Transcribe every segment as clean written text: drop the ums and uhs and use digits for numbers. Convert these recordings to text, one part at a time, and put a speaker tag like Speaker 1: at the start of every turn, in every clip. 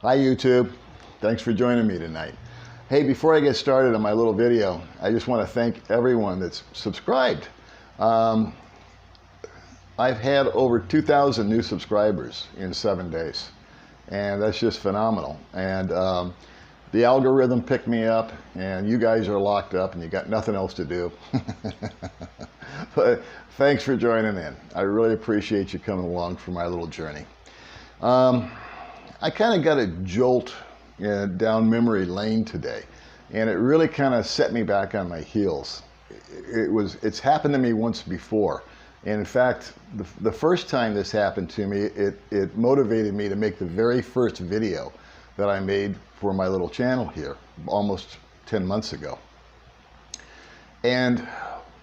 Speaker 1: Hi YouTube, thanks for joining me tonight. Hey, before I get started on my little video, I just want to thank everyone that's subscribed. I've had over 2,000 new subscribers in 7 days, and that's just phenomenal. And the algorithm picked me up, and you guys are locked up and you got nothing else to do. But thanks for joining in. I really appreciate you coming along for my little journey. I kind of got a jolt down memory lane today, and it really kind of set me back on my heels. It's happened to me once before, and in fact, the first time this happened to me, it motivated me to make the very first video that I made for my little channel here almost 10 months ago. And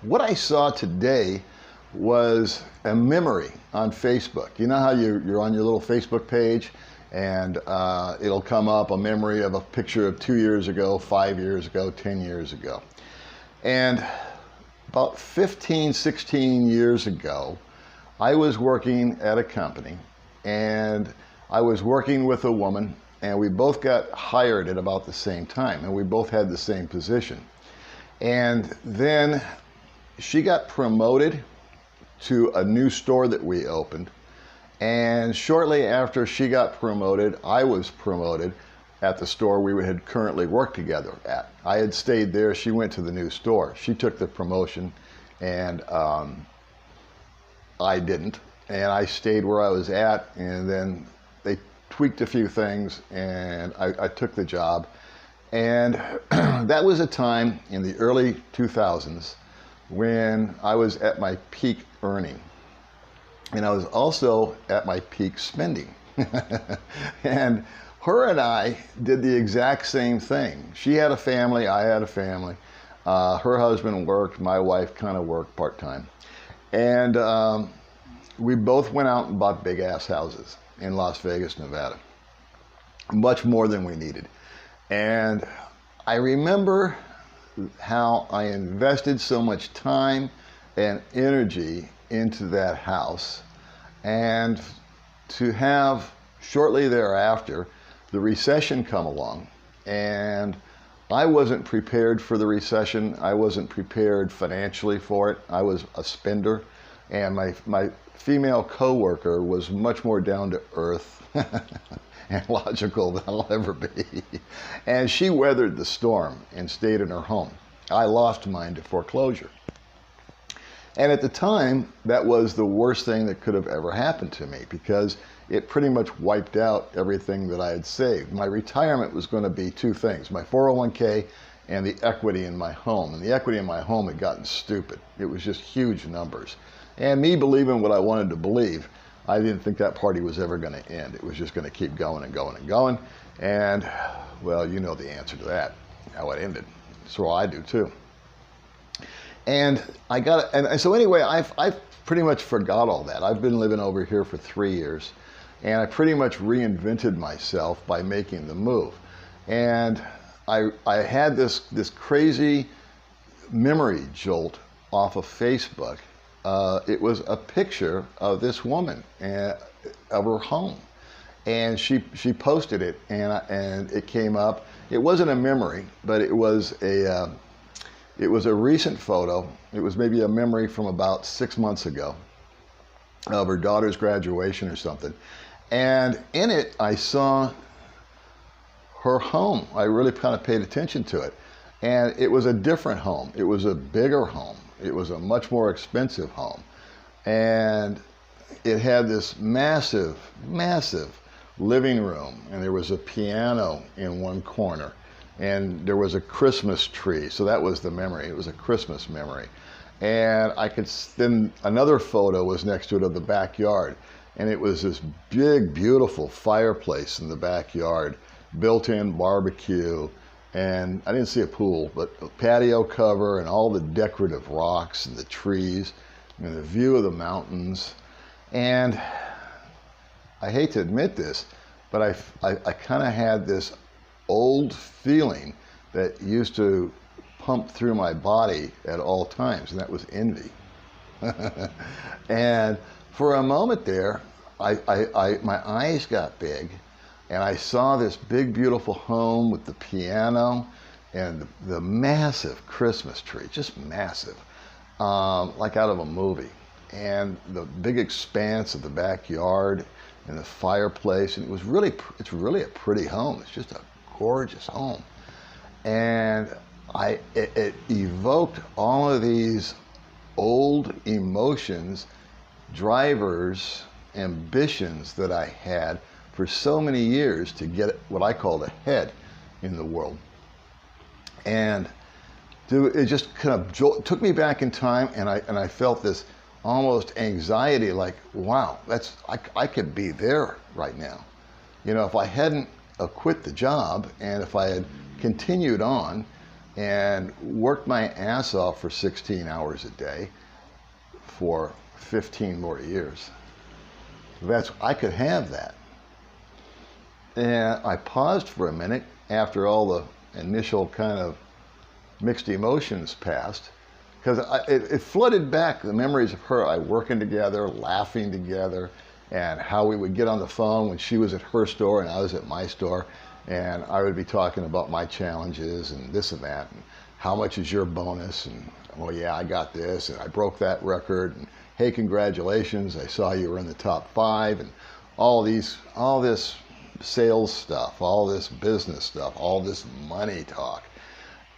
Speaker 1: what I saw today was a memory on Facebook. You know how you're on your little Facebook page, and it'll come up a memory of a picture of 2 years ago, 5 years ago, 10 years ago. And about 15, 16 years ago, I was working at a company, and I was working with a woman, and we both got hired at about the same time, and we both had the same position. And then she got promoted to a new store that we opened. And shortly after she got promoted, I was promoted at the store we had currently worked together at. I had stayed there. She went to the new store. She took the promotion, and I didn't. And I stayed where I was at, and then they tweaked a few things, and I took the job. And that was a time in the early 2000s when I was at my peak earning. And I was also at my peak spending. And her and I did the exact same thing. She had a family, I had a family. Her husband worked, my wife kind of worked part-time. And we both went out and bought big ass houses in Las Vegas, Nevada. Much more than we needed. And I remember how I invested so much time and energy into that house, and to have shortly thereafter the recession come along, and I wasn't prepared for the recession. I wasn't prepared financially for it. I was a spender, and my female coworker was much more down to earth and logical than I'll ever be, and she weathered the storm and stayed in her home. I lost mine to foreclosure. And at the time, that was the worst thing that could have ever happened to me, because it pretty much wiped out everything that I had saved. My retirement was going to be two things: my 401k and the equity in my home. And the equity in my home had gotten stupid. It was just huge numbers. And me believing what I wanted to believe, I didn't think that party was ever going to end. It was just going to keep going and going and going. And, well, you know the answer to that, how it ended. So I do too. And so anyway, I've pretty much forgot all that. I've been living over here for 3 years, and I pretty much reinvented myself by making the move. And I had this crazy memory jolt off of Facebook. It was a picture of this woman of her home, and she posted it, and it came up. It wasn't a memory, but it was a recent photo. It was maybe a memory from about 6 months ago of her daughter's graduation or something. And in it, I saw her home. I really kind of paid attention to it. And it was a different home. It was a bigger home. It was a much more expensive home. And it had this massive, massive living room. And there was a piano in one corner. And there was a Christmas tree. So that was the memory. It was a Christmas memory. And then another photo was next to it of the backyard. And it was this big, beautiful fireplace in the backyard, built-in barbecue. And I didn't see a pool, but a patio cover and all the decorative rocks and the trees and the view of the mountains. And I hate to admit this, but I kind of had this old feeling that used to pump through my body at all times, and that was envy. And for a moment there, my eyes got big. And I saw this big, beautiful home with the piano and the massive Christmas tree, just massive, like out of a movie. And the big expanse of the backyard and the fireplace. And it's really a pretty home. It's just a gorgeous home. And it evoked all of these old emotions, drivers, ambitions that I had for so many years to get what I called ahead in the world. And it just kind of took me back in time, and I felt this almost anxiety, like, wow, I could be there right now. You know, if I hadn't quit the job, and if I had continued on and worked my ass off for 16 hours a day for 15 more years, I could have that. And I paused for a minute after all the initial kind of mixed emotions passed, because it flooded back the memories of her, working together, laughing together, and how we would get on the phone when she was at her store and I was at my store, and I would be talking about my challenges and this and that, and how much is your bonus, and oh yeah, I got this, and I broke that record, and hey, congratulations, I saw you were in the top 5, and all this sales stuff, all this business stuff, all this money talk.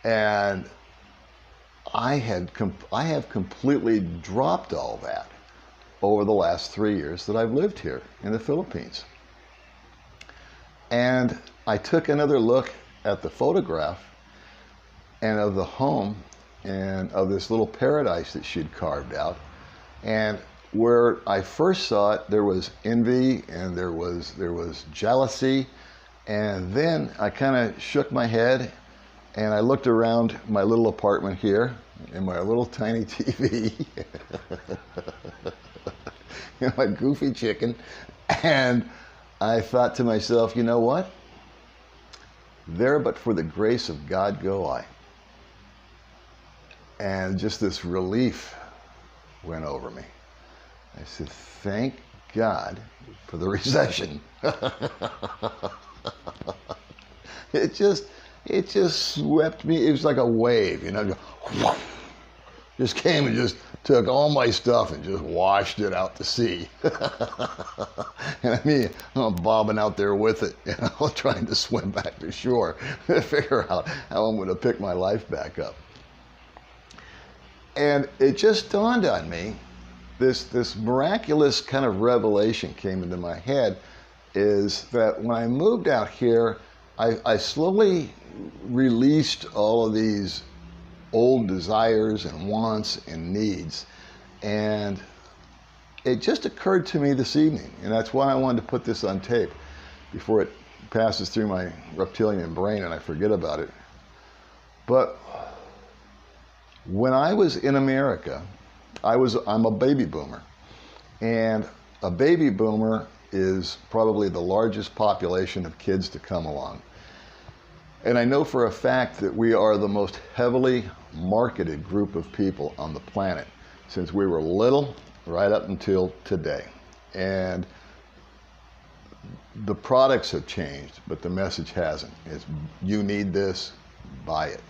Speaker 1: And I have completely dropped all that over the last 3 years that I've lived here in the Philippines. And I took another look at the photograph and of the home and of this little paradise that she'd carved out. And where I first saw it, there was envy and there was jealousy. And then I kind of shook my head and I looked around my little apartment here in my little tiny TV, you know, my goofy chicken. And I thought to myself, you know what? There but for the grace of God go I. And just this relief went over me. I said, thank God for the recession. It just swept me. It was like a wave, you know, just came and just took all my stuff and just washed it out to sea. And I mean, I'm bobbing out there with it, you know, trying to swim back to shore to figure out how I'm going to pick my life back up. And it just dawned on me, this miraculous kind of revelation came into my head, is that when I moved out here, I slowly released all of these old desires and wants and needs. And it just occurred to me this evening, and that's why I wanted to put this on tape before it passes through my reptilian brain and I forget about it. But when I was in America, I'm a baby boomer, and a baby boomer is probably the largest population of kids to come along. And I know for a fact that we are the most heavily marketed group of people on the planet since we were little right up until today. And the products have changed, but the message hasn't. It's, you need this, buy it.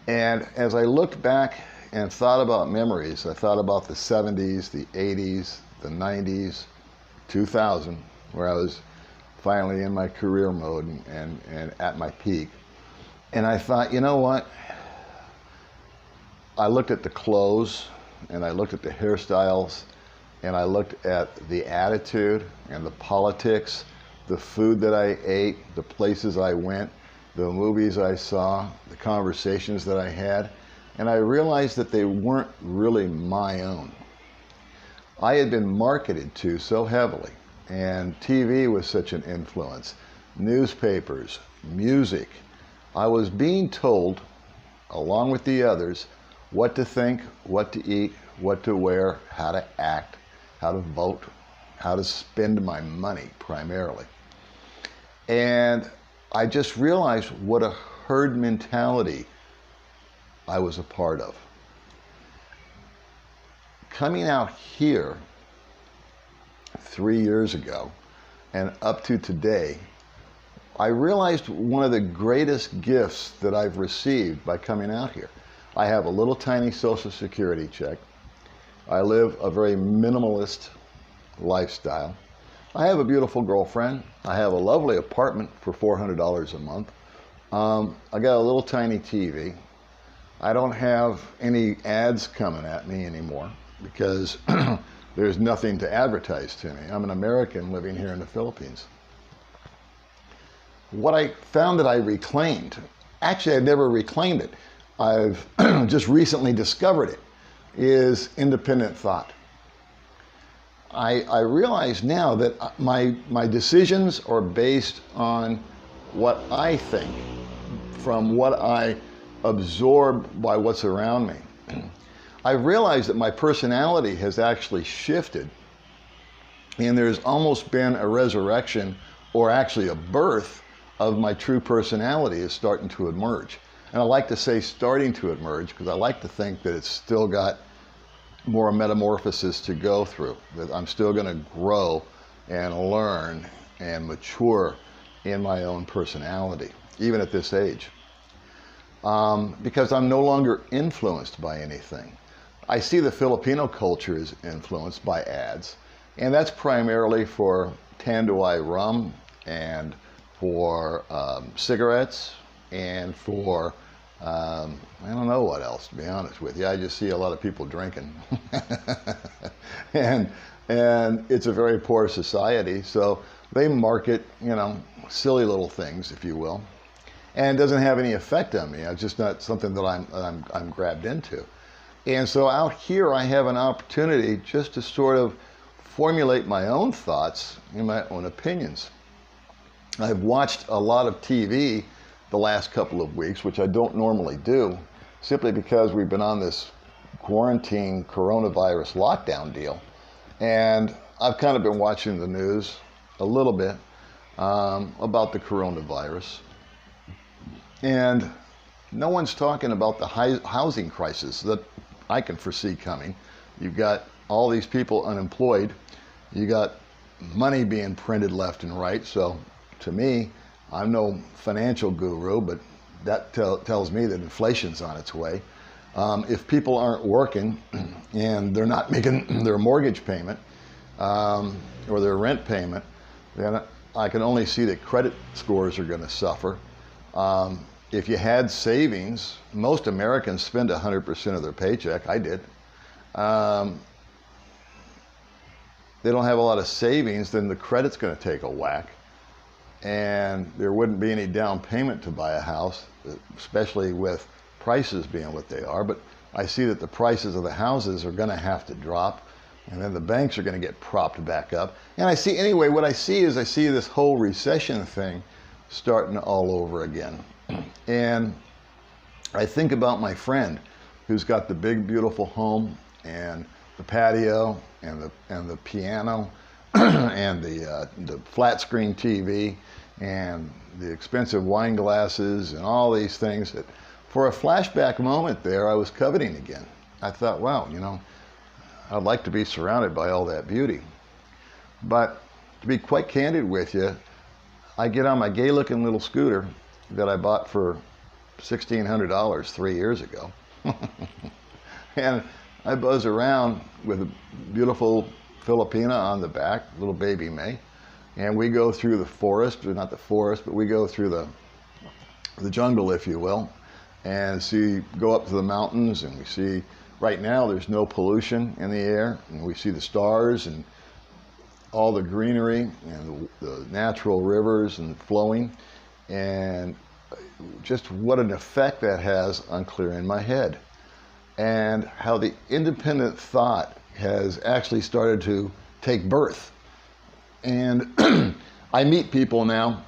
Speaker 1: And as I looked back and thought about memories, I thought about the 70s, the 80s, the 90s, 2000, where I was finally in my career mode and at my peak. And I thought, you know what? I looked at the clothes and I looked at the hairstyles and I looked at the attitude and the politics, the food that I ate, the places I went, the movies I saw, the conversations that I had, and I realized that they weren't really my own. I had been marketed to so heavily, and TV was such an influence, newspapers, music. I was being told, along with the others, what to think, what to eat, what to wear, how to act, how to vote, how to spend my money primarily. And I just realized what a herd mentality I was a part of. Coming out here 3 years ago and up to today, I realized one of the greatest gifts that I've received by coming out here. I have a little tiny Social Security check. I live a very minimalist lifestyle. I have a beautiful girlfriend. I have a lovely apartment for $400 a month. I got a little tiny TV. I don't have any ads coming at me anymore because there's nothing to advertise to me. I'm an American living here in the Philippines. What I found that I reclaimed, actually I never reclaimed it, I've just recently discovered it, is independent thought. I realize now that my decisions are based on what I think, from what I absorb by what's around me. I've realized that my personality has actually shifted, and there's almost been a resurrection, or actually a birth, of my true personality is starting to emerge. And I like to say starting to emerge because I like to think that it's still got more metamorphosis to go through, that I'm still going to grow and learn and mature in my own personality, even at this age. Because I'm no longer influenced by anything. I see the Filipino culture is influenced by ads, and that's primarily for Tanduay rum and for cigarettes and for I don't know what else, to be honest with you. I just see a lot of people drinking. and it's a very poor society, so they market, silly little things, if you will. And it doesn't have any effect on me. It's just not something that I'm grabbed into. And so out here I have an opportunity just to sort of formulate my own thoughts and my own opinions. I've watched a lot of TV the last couple of weeks, which I don't normally do, simply because we've been on this quarantine coronavirus lockdown deal. And I've kind of been watching the news a little bit about the coronavirus. And no one's talking about the housing crisis that I can foresee coming. You've got all these people unemployed. You got money being printed left and right. So to me, I'm no financial guru, but that tells me that inflation's on its way. If people aren't working and they're not making their mortgage payment or their rent payment, then I can only see that credit scores are going to suffer. If you had savings, most Americans spend 100% of their paycheck. I did. They don't have a lot of savings, then the credit's going to take a whack. And there wouldn't be any down payment to buy a house, especially with prices being what they are. But I see that the prices of the houses are going to have to drop, and then the banks are going to get propped back up. And I see, anyway, what I see is I see this whole recession thing starting all over again. And I think about my friend who's got the big, beautiful home and the patio and the piano and the flat screen TV and the expensive wine glasses and all these things that for a flashback moment there I was coveting again. I thought, wow, I'd like to be surrounded by all that beauty. But to be quite candid with you, I get on my gay looking little scooter that I bought for $1,600 3 years ago. And I buzz around with a beautiful Filipina on the back, little baby May, and we go through the forest, or not the forest, but we go through the jungle, if you will, and go up to the mountains, and we see, right now there's no pollution in the air, and we see the stars and all the greenery and the natural rivers and flowing, and just what an effect that has on clearing my head, and how the independent thought has actually started to take birth. And I meet people now,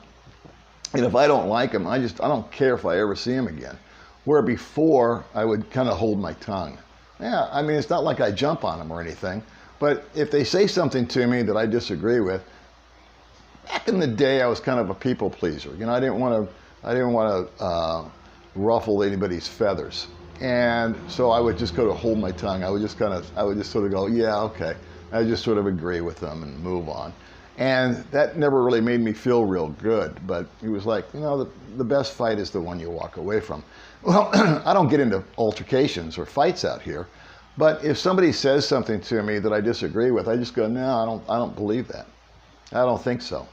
Speaker 1: and if I don't like them, I don't care if I ever see them again. Where before, I would kind of hold my tongue. Yeah, I mean, it's not like I jump on them or anything, but if they say something to me that I disagree with, back in the day, I was kind of a people pleaser. I didn't want to ruffle anybody's feathers. And so I would just go to hold my tongue. I would just sort of go, yeah, okay. I would just sort of agree with them and move on. And that never really made me feel real good, but he was like, you know, the best fight is the one you walk away from. Well, I don't get into altercations or fights out here, but if somebody says something to me that I disagree with, I just go, no, I don't believe that. I don't think so.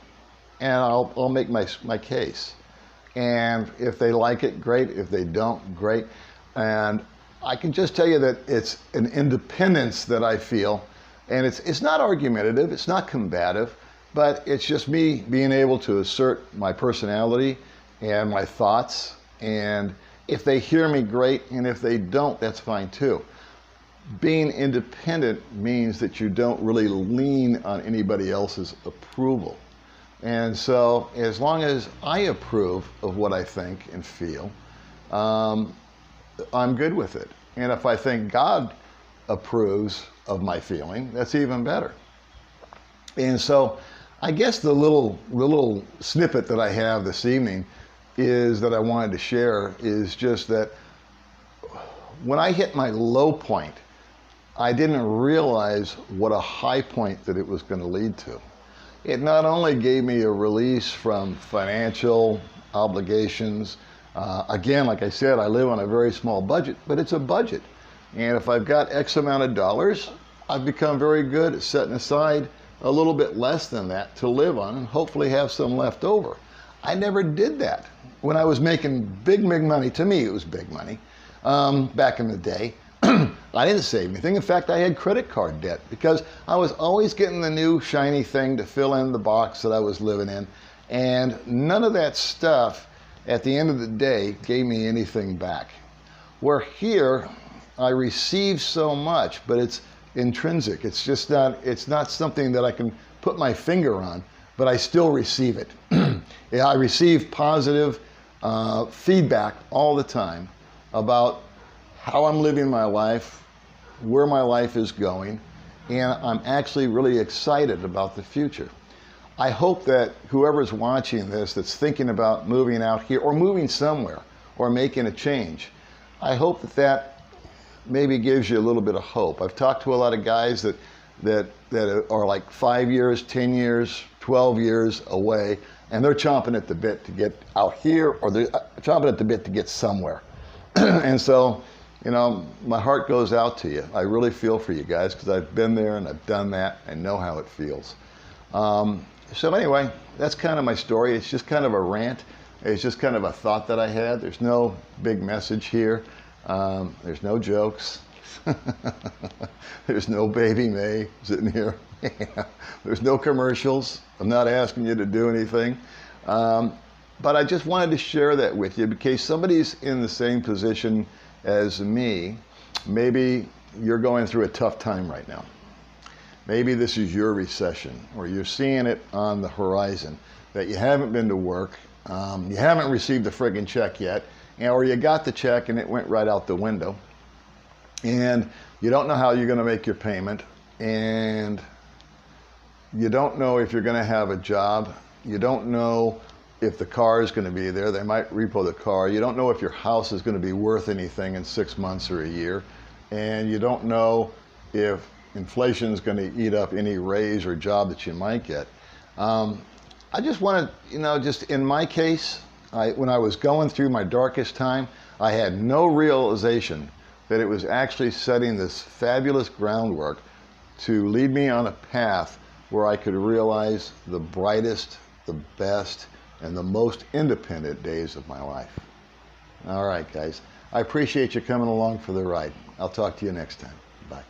Speaker 1: And I'll make my case. And if they like it, great. If they don't, great. And I can just tell you that it's an independence that I feel, and it's not argumentative, it's not combative, but it's just me being able to assert my personality and my thoughts. And if they hear me, great. And if they don't, that's fine too. Being independent means that you don't really lean on anybody else's approval. And so as long as I approve of what I think and feel, I'm good with it. And if I think God approves of my feeling, that's even better. And so I guess the little snippet that I have this evening is that I wanted to share is just that when I hit my low point, I didn't realize what a high point that it was going to lead to. It not only gave me a release from financial obligations. Again, like I said, I live on a very small budget, but it's a budget. And if I've got X amount of dollars, I've become very good at setting aside a little bit less than that to live on and hopefully have some left over. I never did that. When I was making big money, to me it was big money, back in the day, I didn't save anything. In fact, I had credit card debt because I was always getting the new shiny thing to fill in the box that I was living in. And none of that stuff at the end of the day gave me anything back. Where here, I receive so much, but it's intrinsic. It's just not, it's not something that I can put my finger on, but I still receive it. I receive positive feedback all the time about how I'm living my life, where my life is going, and I'm actually really excited about the future. I hope that whoever's watching this that's thinking about moving out here or moving somewhere or making a change, I hope that maybe gives you a little bit of hope. I've talked to a lot of guys that are like 5 years, 10 years, 12 years away, and they're chomping at the bit to get out here, or they're chomping at the bit to get somewhere. And so, you know, my heart goes out to you. I really feel for you guys because I've been there and I've done that and know how it feels. So anyway, that's kind of my story. It's just kind of a rant. It's just kind of a thought that I had. There's no big message here. There's no jokes. There's no Baby May sitting here. There's no commercials. I'm not asking you to do anything. But I just wanted to share that with you in case somebody's in the same position as me. Maybe you're going through a tough time right now. Maybe this is your recession, or you're seeing it on the horizon, that you haven't been to work, you haven't received the friggin' check yet, or you got the check and it went right out the window, and you don't know how you're going to make your payment, and you don't know if you're going to have a job, you don't know if the car is going to be there, they might repo the car, you don't know if your house is going to be worth anything in 6 months or a year, and you don't know if inflation is going to eat up any raise or job that you might get. I just want to, you know, just in my case, when I was going through my darkest time, I had no realization that it was actually setting this fabulous groundwork to lead me on a path where I could realize the brightest, the best, and the most independent days of my life. All right, guys. I appreciate you coming along for the ride. I'll talk to you next time. Bye.